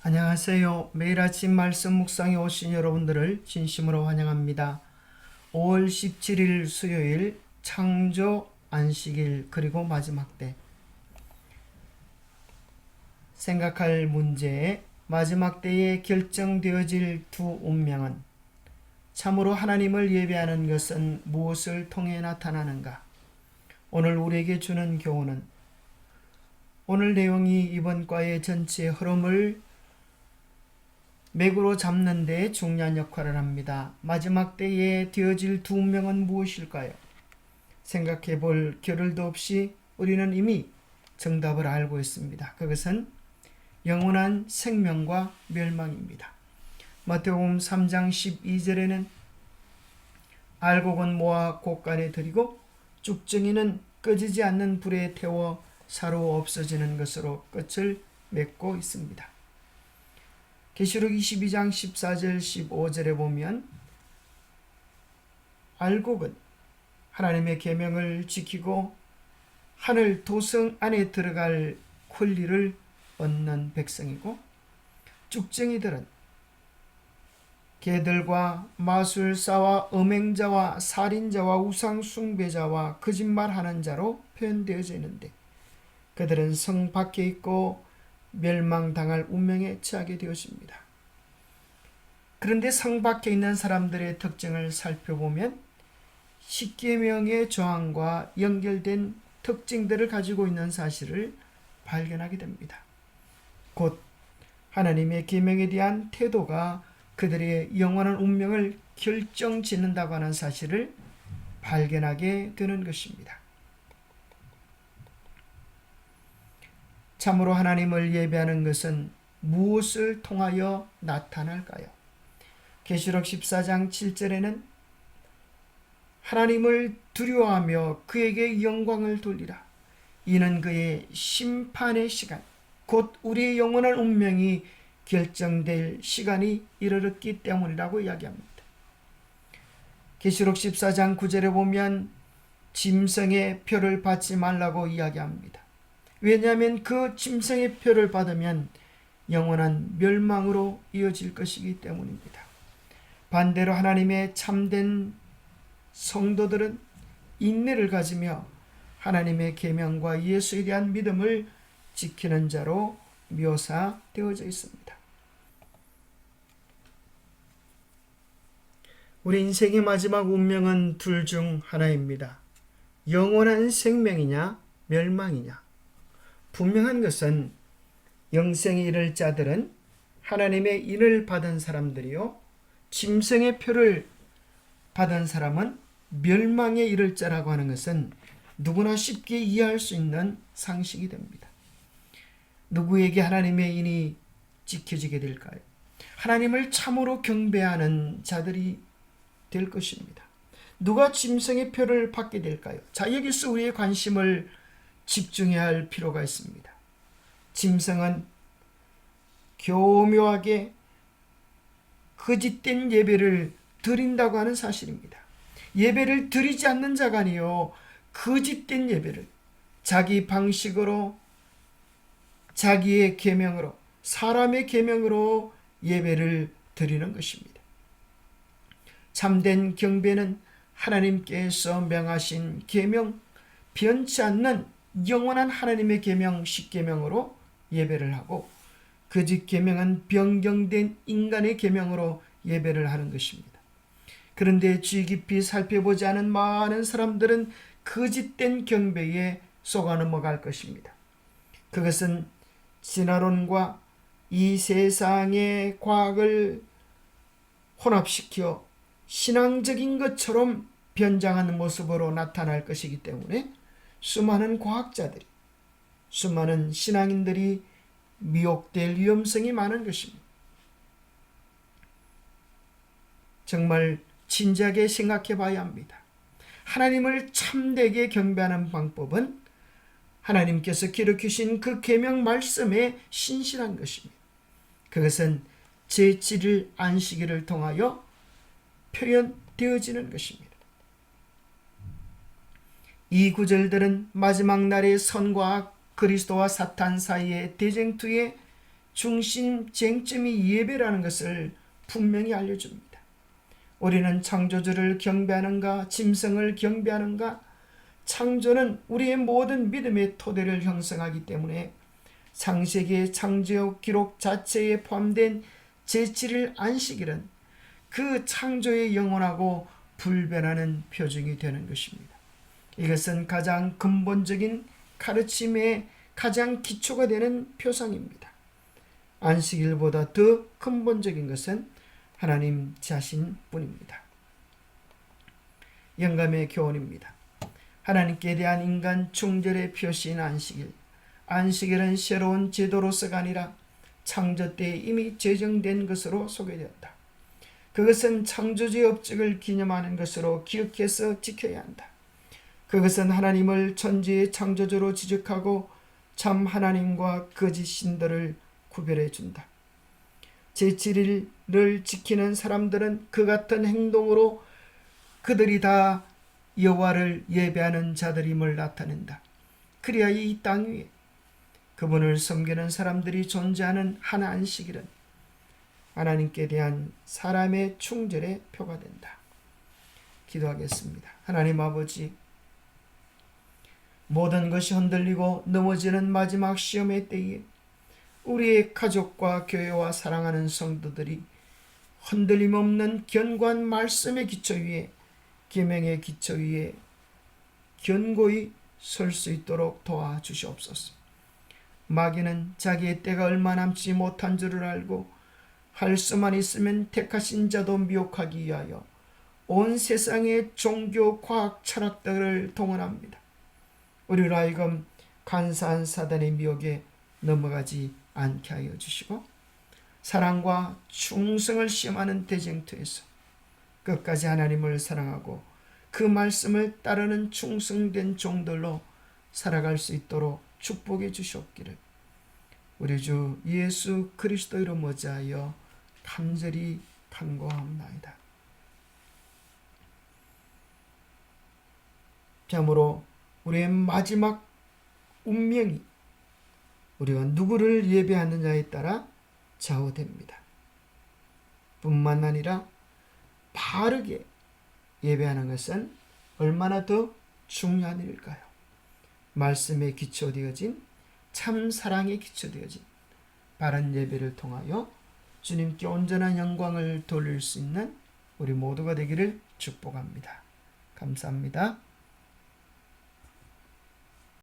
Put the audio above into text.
안녕하세요. 매일 아침 말씀 묵상에 오신 여러분들을 진심으로 환영합니다. 5월 17일 수요일 창조 안식일 그리고 마지막 때 생각할 문제 마지막 때에 결정되어질 두 운명은 참으로 하나님을 예배하는 것은 무엇을 통해 나타나는가? 오늘 우리에게 주는 교훈은 오늘 내용이 이번 과의 전체 흐름을 맥으로 잡는 데 중요한 역할을 합니다. 마지막 때에 되어질 두 운명은 무엇일까요? 생각해 볼 겨를도 없이 우리는 이미 정답을 알고 있습니다. 그것은 영원한 생명과 멸망입니다. 마태복음 3장 12절에는 알곡은 모아 곳간에 들이고 쭉정이는 꺼지지 않는 불에 태워 사로 없어지는 것으로 끝을 맺고 있습니다. 계시록 22장 14절 15절에 보면 알곡은 하나님의 계명을 지키고 하늘 도성 안에 들어갈 권리를 얻는 백성이고, 쭉정이들은 개들과 마술사와 음행자와 살인자와 우상숭배자와 거짓말하는 자로 표현되어져 있는데, 그들은 성 밖에 있고 멸망당할 운명에 처하게 되었습니다. 그런데 성 밖에 있는 사람들의 특징을 살펴보면 십계명의 조항과 연결된 특징들을 가지고 있는 사실을 발견하게 됩니다. 곧 하나님의 계명에 대한 태도가 그들의 영원한 운명을 결정짓는다고 하는 사실을 발견하게 되는 것입니다. 참으로 하나님을 예배하는 것은 무엇을 통하여 나타날까요? 계시록 14장 7절에는 하나님을 두려워하며 그에게 영광을 돌리라. 이는 그의 심판의 시간, 곧 우리의 영원한 운명이 결정될 시간이 이르렀기 때문이라고 이야기합니다. 계시록 14장 9절에 보면 짐승의 표를 받지 말라고 이야기합니다. 왜냐하면 그 짐승의 표를 받으면 영원한 멸망으로 이어질 것이기 때문입니다. 반대로 하나님의 참된 성도들은 인내를 가지며 하나님의 계명과 예수에 대한 믿음을 지키는 자로 묘사되어져 있습니다. 우리 인생의 마지막 운명은 둘 중 하나입니다. 영원한 생명이냐 멸망이냐. 분명한 것은 영생에 이를 자들은 하나님의 인을 받은 사람들이요, 짐승의 표를 받은 사람은 멸망에 이를 자라고 하는 것은 누구나 쉽게 이해할 수 있는 상식이 됩니다. 누구에게 하나님의 인이 지켜지게 될까요? 하나님을 참으로 경배하는 자들이 될 것입니다. 누가 짐승의 표를 받게 될까요? 자, 여기서 우리의 관심을 집중해야 할 필요가 있습니다. 짐승은 교묘하게 거짓된 예배를 드린다고 하는 사실입니다. 예배를 드리지 않는 자가 아니요, 거짓된 예배를 자기 방식으로, 자기의 계명으로, 사람의 계명으로 예배를 드리는 것입니다. 참된 경배는 하나님께서 명하신 계명, 변치 않는 영원한 하나님의 계명, 십계명으로 예배를 하고, 거짓 계명은 변경된 인간의 계명으로 예배를 하는 것입니다. 그런데 주의 깊이 살펴보지 않은 많은 사람들은 거짓된 경배에 속아 넘어갈 것입니다. 그것은 진화론과 이 세상의 과학을 혼합시켜 신앙적인 것처럼 변장하는 모습으로 나타날 것이기 때문에 수많은 과학자들이, 수많은 신앙인들이 미혹될 위험성이 많은 것입니다. 정말 진지하게 생각해 봐야 합니다. 하나님을 참되게 경배하는 방법은 하나님께서 기록하신 그 계명 말씀에 신실한 것입니다. 그것은 제7일 안식일을 통하여 표현되어지는 것입니다. 이 구절들은 마지막 날의 선과 그리스도와 사탄 사이의 대쟁투의 중심 쟁점이 예배라는 것을 분명히 알려줍니다. 우리는 창조주를 경배하는가, 짐승을 경배하는가? 창조는 우리의 모든 믿음의 토대를 형성하기 때문에 창세기의 창조 기록 자체에 포함된 제7일 안식일은 그 창조의 영원하고 불변하는 표징이 되는 것입니다. 이것은 가장 근본적인 가르침의 가장 기초가 되는 표상입니다. 안식일보다 더 근본적인 것은 하나님 자신뿐입니다. 영감의 교훈입니다. 하나님께 대한 인간 충절의 표시인 안식일. 안식일은 새로운 제도로서가 아니라 창조 때에 이미 제정된 것으로 소개되었다. 그것은 창조주의 업적을 기념하는 것으로 기억해서 지켜야 한다. 그것은 하나님을 천지의 창조주로 지적하고 참 하나님과 거짓 신들을 구별해 준다. 제7일을 지키는 사람들은 그 같은 행동으로 그들이 다 여호와를 예배하는 자들임을 나타낸다. 그래야 이 땅 위에 그분을 섬기는 사람들이 존재하는 한 안식일은 하나님께 대한 사람의 충절의 표가 된다. 기도하겠습니다. 하나님 아버지, 모든 것이 흔들리고 넘어지는 마지막 시험의 때에 우리의 가족과 교회와 사랑하는 성도들이 흔들림 없는 견고한 말씀의 기초 위에, 계명의 기초 위에 견고히 설 수 있도록 도와주시옵소서. 마귀는 자기의 때가 얼마 남지 못한 줄을 알고 할 수만 있으면 택하신 자도 미혹하기 위하여 온 세상의 종교, 과학, 철학들을 동원합니다. 우리로 하여금 간사한 사단의 미혹에 넘어가지 않게 하여 주시고 사랑과 충성을 시험하는 대쟁투에서 끝까지 하나님을 사랑하고 그 말씀을 따르는 충성된 종들로 살아갈 수 있도록 축복해 주시옵기를 우리 주 예수 그리스도 이름 어찌하여 간절히 간구하옵나이다. 참으로 우리의 마지막 운명이 우리가 누구를 예배하느냐에 따라 좌우됩니다. 뿐만 아니라 바르게 예배하는 것은 얼마나 더 중요한 일일까요? 말씀에 기초되어진 참 사랑에 기초되어진 바른 예배를 통하여 주님께 온전한 영광을 돌릴 수 있는 우리 모두가 되기를 축복합니다. 감사합니다.